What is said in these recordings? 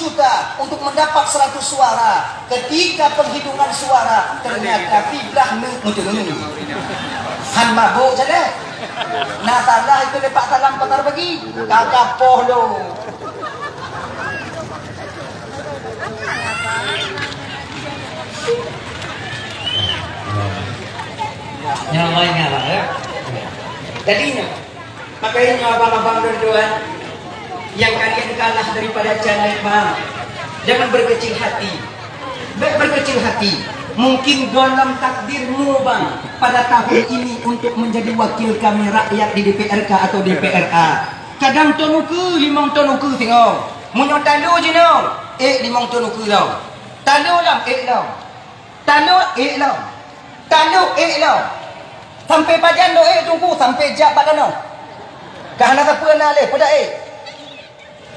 juta untuk mendapat 100 suara. Ketika penghitungan suara ternyata kiblah mutun. Han mabuk saja. Nah salah itu lepak salam patar bagi. Kakak poh lo. Nyawanya lah ya. Jadinya makanya abang-abang dan tuan yang kalian kalah daripada jalan bang, jangan berkecil hati. Berkecil hati. Mungkin dalam takdirmu bang pada tahun ini untuk menjadi wakil kami rakyat di DPRK atau DPRA. Kadang tonuku 5 tonuku tengok. Munyo talu je no. 5 tonuku lau. Talu lam lau. Talu lau. Talu lau. Sampai pajan lo tunggu sampai jak badan no. Kahana apa nak le pada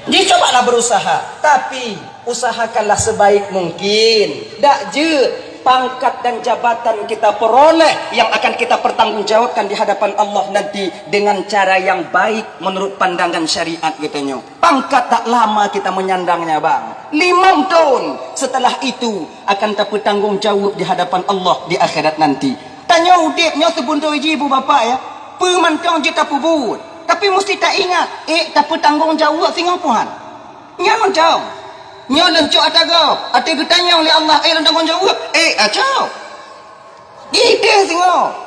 Jadi cobalah berusaha, tapi usahakanlah sebaik mungkin. Tak je pangkat dan jabatan kita peroleh yang akan kita pertanggungjawabkan di hadapan Allah nanti dengan cara yang baik menurut pandangan syariat katanya. Pangkat tak lama kita menyandangnya bang. 5 tahun setelah itu akan tak bertanggungjawab di hadapan Allah di akhirat nanti. Tanya udipnya sebuntu ibu bapak ya. Pemantang je tak pubut. Tapi mesti tak ingat. Tak bertanggungjawab singapuhan. Nya macam. Nya lencok atago. Ate bertanya oleh Allah. Tanggungjawab. Acau. Ide singo.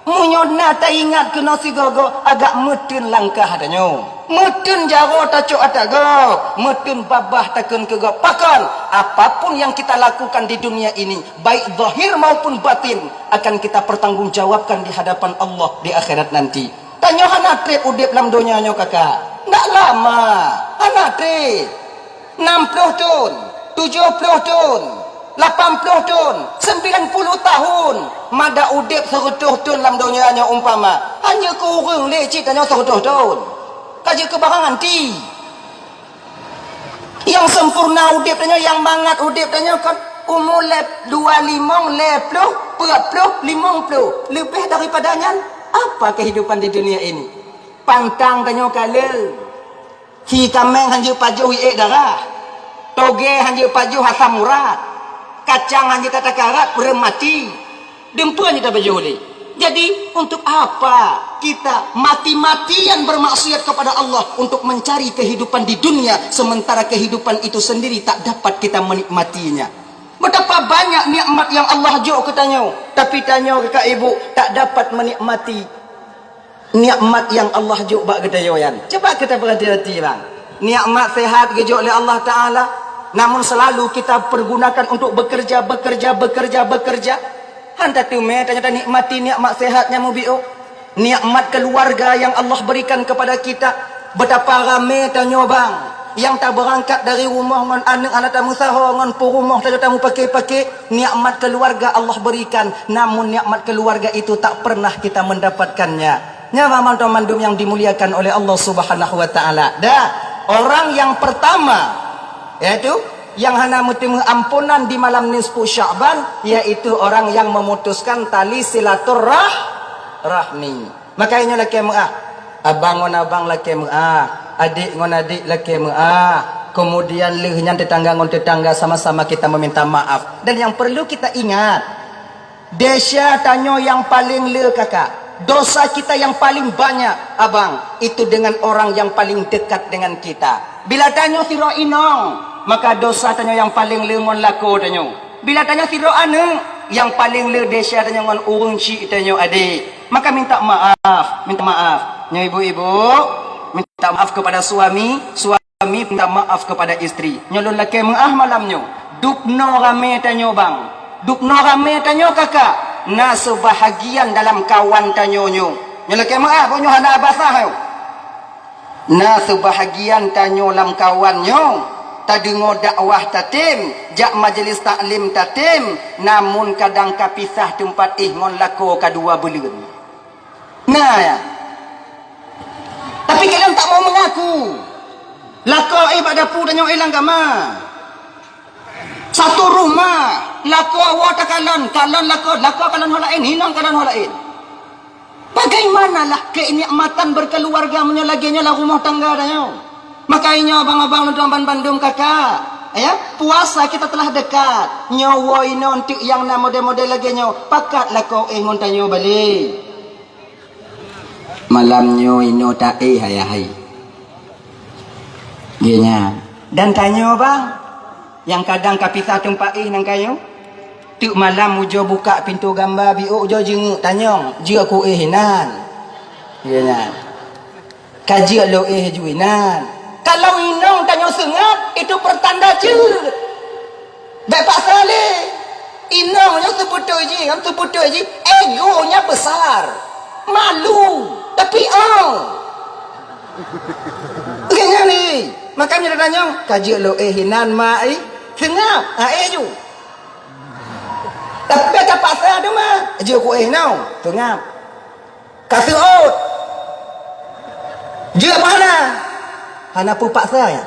Munyo nak tak ingat kena si gogo agak metun langkah adanya. Metun jaro tacok atago. Metun babah takun ke go. Pakal apapun yang kita lakukan di dunia ini, baik zahir maupun batin, akan kita pertanggungjawabkan di hadapan Allah di akhirat nanti. Tanya hana trip udip dalam dunia nyo kakak. Ndak lama. Hana trip 60 tahun, 70 tahun, 80 tahun, 90 tahun. Mada udip 100 tahun dalam dunia nya umpama. Hanya kurang lecit tanya 100 tahun. Kaji kebarangan ti. Yang sempurna udip tanya, yang mangat udip tanya kan umur 25, 40, 40, 50. Lebih daripadanya apa kehidupan di dunia ini? Pantang tanya kala. Hi kameng hanya pajuh darah. Toge hanya pajuh asam urat. Kacang hanya tata karat bermati. Dempu hanya tak pajuh oleh. Jadi untuk apa kita mati-matian bermaksiat kepada Allah untuk mencari kehidupan di dunia, sementara kehidupan itu sendiri tak dapat kita menikmatinya? Betapa banyak nikmat yang Allah jauh katanya, tapi tanya kakak ibu tak dapat menikmati nikmat yang Allah jauh bak katanya yan. Coba kita berhati-hati bang. Nikmat sehat jauh oleh Allah Taala, namun selalu kita pergunakan untuk bekerja. Hanta tu me ternyata nikmati nikmat sehatnya mubiu. Nikmat keluarga yang Allah berikan kepada kita. Betapa ramai tanya bang yang tak berangkat dari rumah ngon anak tamu saho ngon pu rumah tamu pakai nikmat keluarga Allah berikan, namun nikmat keluarga itu tak pernah kita mendapatkannya. Nyawa mandum yang dimuliakan oleh Allah Subhanahu wa taala. Dah orang yang pertama yaitu yang hana mutimu ampunan di malam nisfu Sya'ban, yaitu orang yang memutuskan tali silaturahmi. Makanya laki mu'ah, abang ngon abang laki mu'ah, adik ngon adik laki mu'ah, kemudian lehnya tetangga ngon tetangga, sama-sama kita meminta maaf. Dan yang perlu kita ingat, desya tanyo yang paling le kakak, dosa kita yang paling banyak abang, itu dengan orang yang paling dekat dengan kita. Bila tanyo siro inong, maka dosa tanya yang paling lengon laku tanya. Bila tanya siro ane, yang paling le desya tanya ngon urung ci tanya adik. Maka minta maaf. Nya ibu-ibu, minta maaf kepada suami minta maaf kepada istri. Nyolon laki maaf malamnya. Dukno rame tanya bang. Dukno rame tanya kakak. Na sebahagian dalam kawan tanya nyo. Nyolaki maaf nyo hana basah yo. Na sebahagian tanya dalam kawan nyo. Tadengo dakwah tatim, jak majlis taklim tatim, namun kadang kapisah tempat ngon lako kadua bulan. Nah ya. Tapi kalian tak mau mengaku. Lako pada pu dan yang hilang gama. Satu rumah, lako awak kalon lako kalon holain, hinang kalon holain. Bagaimanalah kenikmatan berkeluarga menyolaginya lah rumah tangga dah. Makanya abang-abang Ludoman Bandung kakak, ya, puasa kita telah dekat. Nyawa ino untuk yang na model-model lagi nyawa. Pakatlah kau ingon tanyo balik. Malamnya ino tak hai. Gini. Dan tanyo bang, yang kadang kapisa tempat nang kayo. Tuk malam ujo buka pintu gambar biu ujo jenguk tanyong, jia ku hinan. Gini. Kaji lo juinan. Kalau inong tanyo sengat, itu pertanda cer. Baik Pak Saleh. Inongnya seputu ji, egonya besar. Malu. Tapi kayaknya nih. Makanya dia tanya, kaji lo hinan mai. Sengat. Ju. Tapi kata Pak Saleh mah. Ji ku hinau. Sengat. Kasih out. Ji mana? Hana pu paksa ya.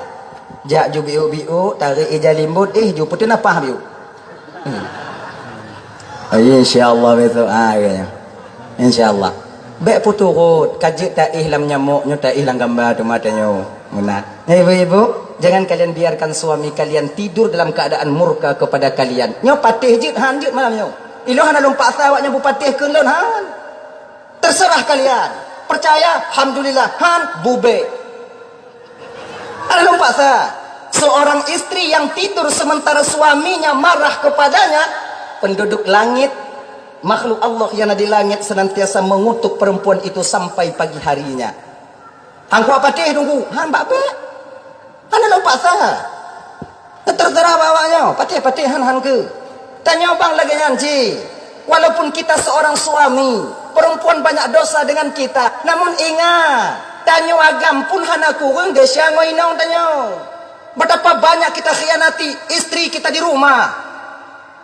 Jak ju biu tarik ijalimbut ju putu napah biu. Insyaallah besok ya. Insyaallah. Baik putu rut kajik tak ihlam nyamuk nyu tak ihlang gambar tu matanya. Muna. Ibu-ibu, jangan kalian biarkan suami kalian tidur dalam keadaan murka kepada kalian. Nyo patih jit han jit malam nyo. Ilo hana lom paksa awak nyu patih keun lon han. Terserah kalian. Percaya alhamdulillah han bube. Ada lupa sah. Seorang istri yang tidur sementara suaminya marah kepadanya, penduduk langit, makhluk Allah yang ada di langit senantiasa mengutuk perempuan itu sampai pagi harinya. Angku apa teh tunggu? Han mbak be. Ada lupa sah. Terserah bawanya. Patih han ke. Tanya bang lagi nyanci. Walaupun kita seorang suami, perempuan banyak dosa dengan kita, namun ingat. Tanyo agam pun hana kurang desya ngoinong tanyo. Betapa banyak kita khianati istri kita di rumah.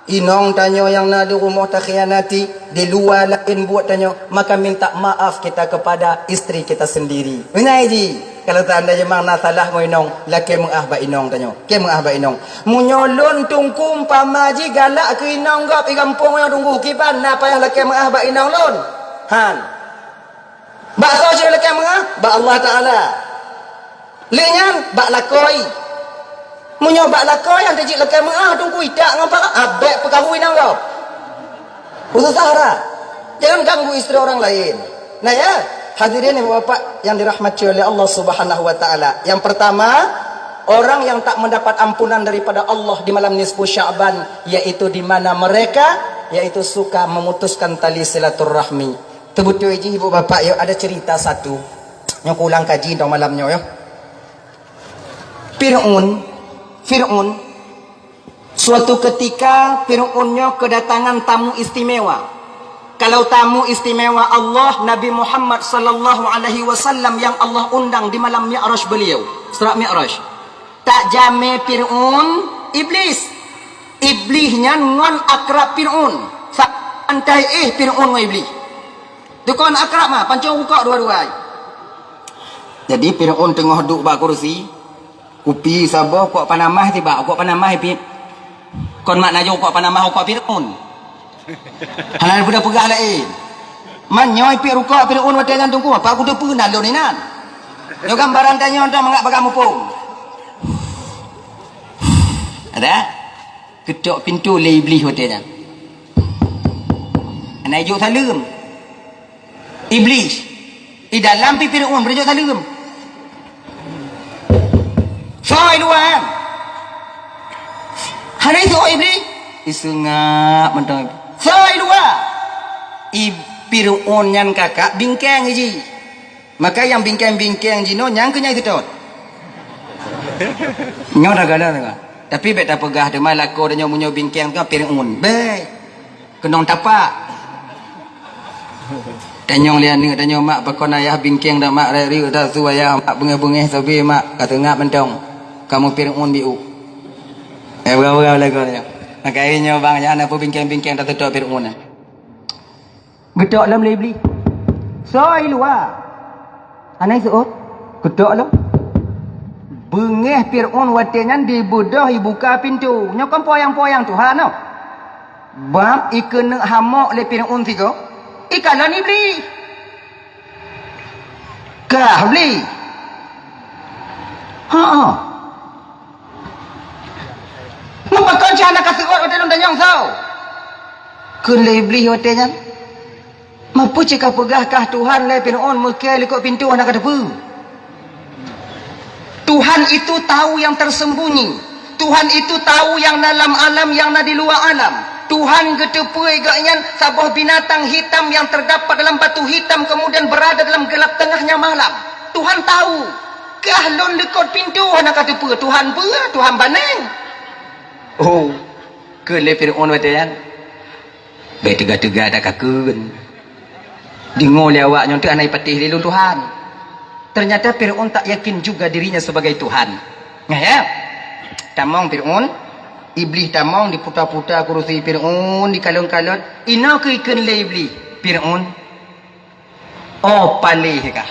Inong tanyo yang na di rumah tak khianati, di luar lain buat tanyo, maka minta maaf kita kepada istri kita sendiri. Benar ji. Kalau tak anda jemang na salah ngoinong, laki mengahba inong tanyo. Ke mengahba inong. Munyolon tungkum pamaji galak ke inong gap igampung yang tunggu kiban na payah laki mengahba inong lon. Han. Bak kau je lekang mengah, bak Allah Taala. Lenyan bak lakoi. Munyo bak lakoi yang dijik lekang mengah tunggu idak ngapa abek perkahwin kau. Khusus Sahara. Jangan ganggu istri orang lain. Nah ya, hadirin ibu bapak yang dirahmati oleh Allah Subhanahu wa taala. Yang pertama, orang yang tak mendapat ampunan daripada Allah di malam nisfu Sya'ban, yaitu di mana mereka yaitu suka memutuskan tali silaturahmi. Terbetul je ibu bapak yo, ada cerita satu yang ulang kaji dong malamnya yo. Fir'aun suatu ketika Fir'aunnya kedatangan tamu istimewa. Kalau tamu istimewa Allah Nabi Muhammad sallallahu alaihi wasallam yang Allah undang di malam Mi'raj beliau, Isra Mi'raj. Tak jame Fir'aun iblis. Iblisnya ngon akrab Fir'aun. Santai Fir'aun wa iblis. Dukun akrab mah pancung buka dua-dua. Jadi Fir'aun tengah duduk bak kursi. Upi sabah kok panamah tiba, kok panamah pi. Kon mak najo kok panamah kok Fir'aun. Halal budak pegah lain. Man nyoi pi ruka Fir'aun wadangan tunggu apa aku tu pernah lo ni nan. Yo gambaran tanya onta mangak baga mupung. Ada? Ketok pintu le iblis wadangan. Najo salam. Iblis di dalam pipi Fir'aun berjok salam. Soi luar. Hari itu iblis isengap mentang. Soi luar. Fir'aun yang kakak bingkang ji. Maka yang bingkang jino yang kenya itu tot. Nyo dah gala tengah. Tapi bet tak pegah demai lako dan nyo munyo bingkang tu Fir'aun. Baik. Kenong tapak. Tanyong lian ni tanyong mak pakon ayah bingkang dah mak ri dah suaya mak bengeh-bengeh sabi mak kata ngap mentong. Kamu Fir'aun biu. Berapa lagi dia. Nak kainya bang jangan apa bingkang-bingkang dah tetok Fir'aun. Getok dalam iblis. Soi luar. Anai suot. Getok dalam. Bengeh Fir'aun watenya dibudah buka pintu. Nyokam poyang-poyang Tuhan no. Bab ikan hamok le Fir'aun tiga. Ikalan iblis. Kah iblis. Ha. Mapakon siya nakasuot hotel ng danyang sao. Kun lay beli hotelnya. Mampu cakap pegahkah Tuhan lay pinon muka likut pintu anak kedepu. Tuhan itu tahu yang tersembunyi. Tuhan itu tahu yang dalam alam, yang di luar alam. Tuhan ketepu agaknya sebuah binatang hitam yang terdapat dalam batu hitam kemudian berada dalam gelap tengahnya malam. Tuhan tahu. Kahlon lekot pintu anak kedepu. Tuhan pula, Tuhan baneng. Oh, ke lepir on watayan. Baik tega-tega ada kakun. Dingol awak nyontek anai patih lilun Tuhan. Ternyata Fir'aun tak yakin juga dirinya sebagai Tuhan. Nah ya. Tamong Fir'aun, iblis tamong diputar-putar kursi Fir'aun, dikalung-kalung. Ina ke ikan le iblis Fir'aun. Oh palih kah?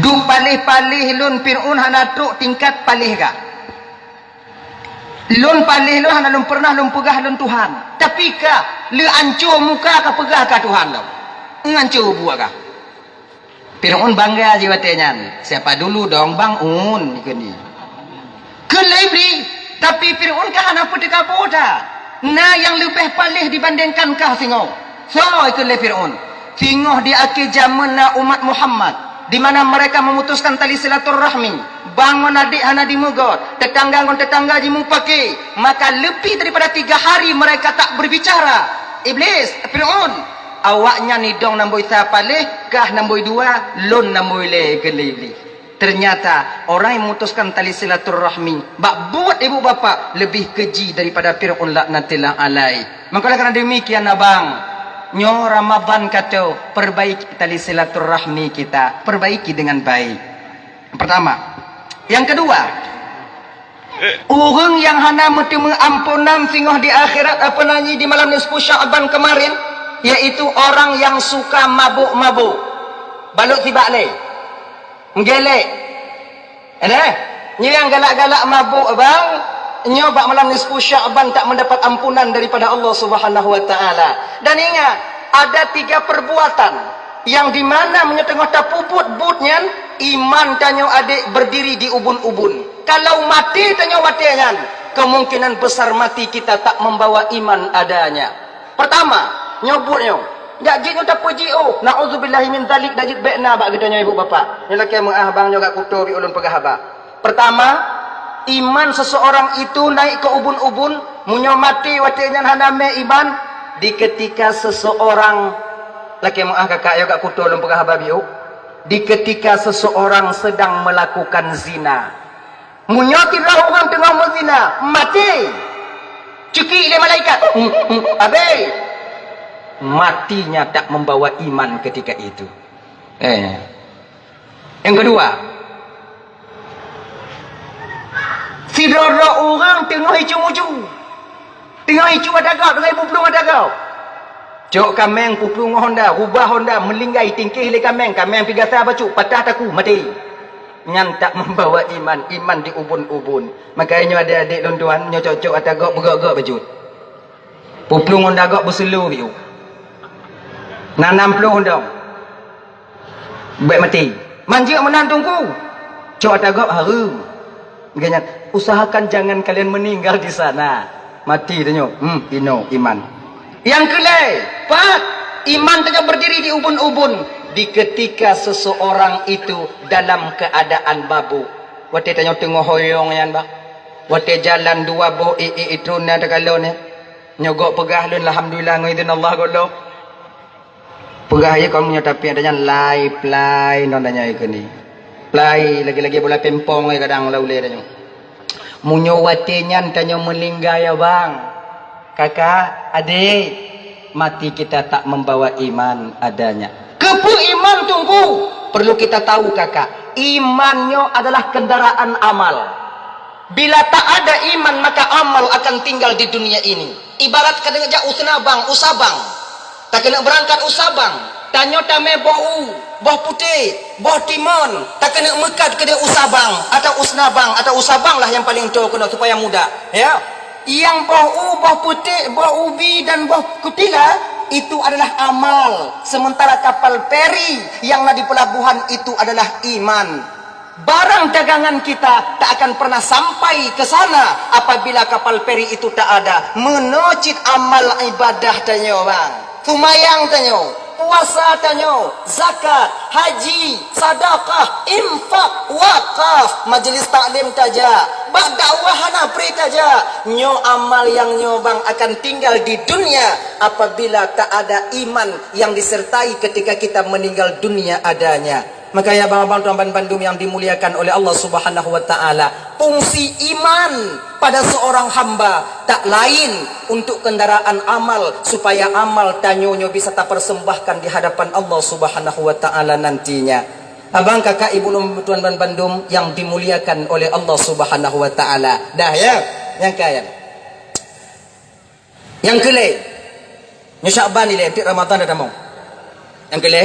Du palih-palih lun Fir'aun hana truk tingkat palih kah? Lun palih lun hana lun pernah lun pegah lun Tuhan. Tapi kah le ancur muka kah pegah kah Tuhan lo? Ngancur buat kah? Fir'aun bangga jiwatnya. Siapa dulu dong bangun ikeni. Kelebri, tapi Fir'aun kah hana putih kapoda. Nah yang lebih palih dibandingkan kah singoh. So ikut Fir'aun. Singoh di akhir zaman umat Muhammad, di mana mereka memutuskan tali silaturahmi. Bangun adik hana dimugot, tetangga ngon tetangga dimupaki. Maka lebih daripada 3 hari mereka tak berbicara. Iblis, Fir'aun. Awaknya ni dong namboi sapalih kah namboi 2 lon namboi le kelili. Ternyata orang yang memutuskan tali silaturahmi bak buat ibu bapa lebih keji daripada Fir'aun laknatillah alai. Maka kerana demikian abang, nyo Ramadan kata perbaiki tali silaturahmi kita, perbaiki dengan baik. Pertama. Yang kedua, orang yang hana mesti mengampunan singoh di akhirat apa nanyi di malam nisfu Sya'ban kemarin, yaitu orang yang suka mabuk-mabuk. Balut si bakleh. Mgelek. Ada? Nyi yang galak-galak mabuk bang, nyo bak malam nisfu Sya'ban tak mendapat ampunan daripada Allah Subhanahu wa taala. Dan ingat, ada 3 perbuatan yang di mana menyetengah tapubut butnya iman tanyo adik berdiri di ubun-ubun. Kalau mati tanyo watian, kemungkinan besar mati kita tak membawa iman adanya. Pertama, nyobutnya dak jin tak puji nauzubillahi min zalik dajit baikna bak gedanya ibu bapa ni laki mengah bang juga kuto bi ulun pegahaba. Pertama, iman seseorang itu naik ke ubun-ubun munyo mati watinya haname iman di ketika seseorang laki mengah kakak juga kuto ulun pegahaba biu di ketika seseorang sedang melakukan zina. Munyo tidak orang tengah menzina mati cuki le malaikat abe matinya tak membawa iman ketika itu. Yang kedua, si rara orang tengah hijau-hijau, tengah hijau ada kau, tengah puplung ada kau. Cok kameng puplung Honda, rubah Honda, melinggai tingkih le kameng, kameng pigasa bacu, patah taku mati. Nyan tak membawa iman, iman di ubun-ubun. Makanya adik-adik tuan-tuan, nyo cocok atau gok begok-gok bajut. Puplung Honda gok berselu biu. Nanam peluh dong. Baik mati. Manjik menantungku. Cok tagap harum. Ganya, usahakan jangan kalian meninggal di sana. Mati tanyo. Ino iman. Yang keempat, iman tanyo berdiri di ubun-ubun di ketika seseorang itu dalam keadaan mabuk. Wate tanyo tengah hoyong yan ba. Wate jalan 2 boh itu na tagalon ya. Nyogok pegah lun alhamdulillah ngidin Allah golo. Pegah ya kamu nya tapi adanya play nondanya ikeni. Play lagi-lagi bola pempong kadang laule danyo. Munyo watenyan tanyo melingga ya bang. Kakak, adik, mati kita tak membawa iman adanya. Kepu iman tunggu. Perlu kita tahu kakak, imannya adalah kendaraan amal. Bila tak ada iman maka amal akan tinggal di dunia ini. Ibarat kadang aja usabang. Tak kena berangkat usabang. Tanyo tame boh putih, boh timon. Tak kena mekat ke dia usabang atau usnabang atau usabang lah yang paling tua kena supaya mudah. Ya. Yang boh putih, boh ubi dan boh kutila itu adalah amal. Sementara kapal peri yang di pelabuhan itu adalah iman. barang dagangan kita tak akan pernah sampai ke sana apabila kapal feri itu tak ada. Menocit amal ibadah tanyo bang, kumayang tanyo, puasa tanyo, zakat, haji, sedekah, infak, wakaf, majlis taklim taja, bak dakwah hanapri taja. Nyo amal yang nyo bang akan tinggal di dunia apabila tak ada iman yang disertai ketika kita meninggal dunia adanya. Maka ya bang-bang tuan Bandung yang dimuliakan oleh Allah Subhanahu wa taala, fungsi iman pada seorang hamba tak lain untuk kendaraan amal supaya amal tanyonyo bisa tak persembahkan di hadapan Allah Subhanahu wa taala nantinya. Abang kakak ibu tuan Bandung yang dimuliakan oleh Allah Subhanahu wa taala. Dah ya, yang kaya. Yang kele. Ni Syaban ni nanti Ramadan ada mau. Yang kele.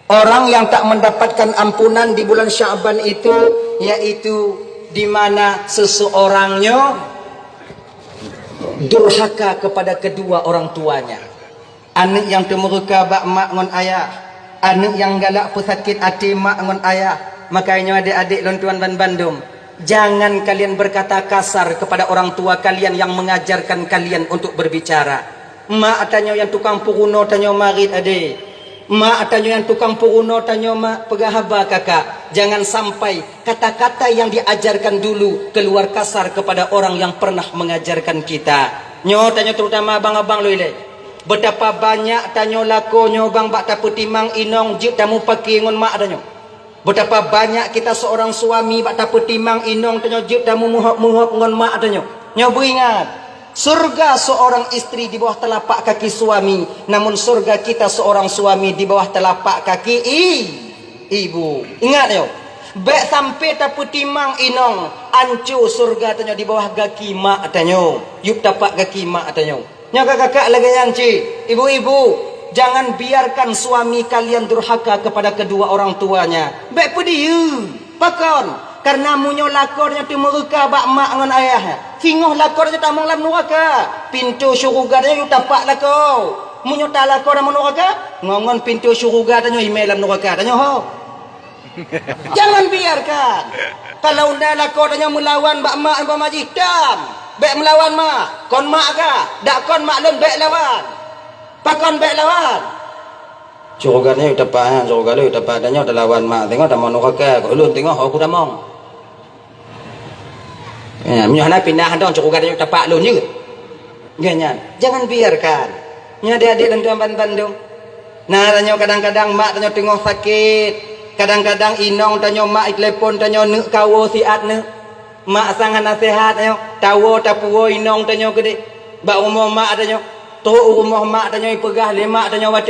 Orang yang tak mendapatkan ampunan di bulan Syaban itu, yaitu di mana seseorangnya durhaka kepada kedua orang tuanya. Anak yang temurka bak mak ngon ayah, anak yang galak pesakit hati mak ngon ayah. Makanya adik-adik dan tuan Bandung, jangan kalian berkata kasar kepada orang tua kalian yang mengajarkan kalian untuk berbicara. Mak tanya yang tukang puruno tanya marit adik. Mak tanya yang tukang puruno tanya mak pegahaba kakak. Jangan sampai kata-kata yang diajarkan dulu keluar kasar kepada orang yang pernah mengajarkan kita. Nyo tanya terutama abang-abang lu ile. Betapa banyak tanya lakonyo bang bak tapu timang inong jik tamu paki ngon mak tanya. Betapa banyak kita seorang suami bak tapu timang inong tanya jik tamu muhop ngon mak tanya. Nyo ingat. Surga seorang istri di bawah telapak kaki suami, namun surga kita seorang suami di bawah telapak kaki ibu. Ingat yo, bek sampai tapu timang inong, ancu surga tanyo di bawah kaki mak tanyo, yup tapak kaki mak tanyo. Nyo kakak lagi yanci, ibu-ibu, jangan biarkan suami kalian durhaka kepada kedua orang tuanya. Bek pediu, pakon. Karena munyo lakornya timurka bak mak ngon ayah. Singoh lakornya tamang lam neraka. Pintu syurga dia yu tapak lakor. Munyo tak lakor dalam neraka, ngongon pintu syurga dia email dalam neraka. Tanya ho. Jangan biarkan. Kalau ndak lakor dia melawan bak mak dan majik dam. Bek melawan mak. Kon mak ka? Dak kon mak lem bek lawan. Pakon bek lawan. Syurga dia yu tapak, syurga dia yu tapak dia dah lawan mak. Tengok dah mau neraka. Kau ulun tengok aku dah mau. Ya, menyana pindah dong cukup ada tapak lun juga. Ganyan. Jangan biarkan. Nya adik-adik dan tuan Bandung. Nah, tanyo kadang-kadang mak tanyo tengok sakit. Kadang-kadang inong tanyo mak telepon tanyo nek kawo siat nek. Mak sangat nasihat tanyo. Tawo tapuo inong tanyo gede. Ba umur mak tanyo. Tu umur mak tanyo pegah lemak tanyo wate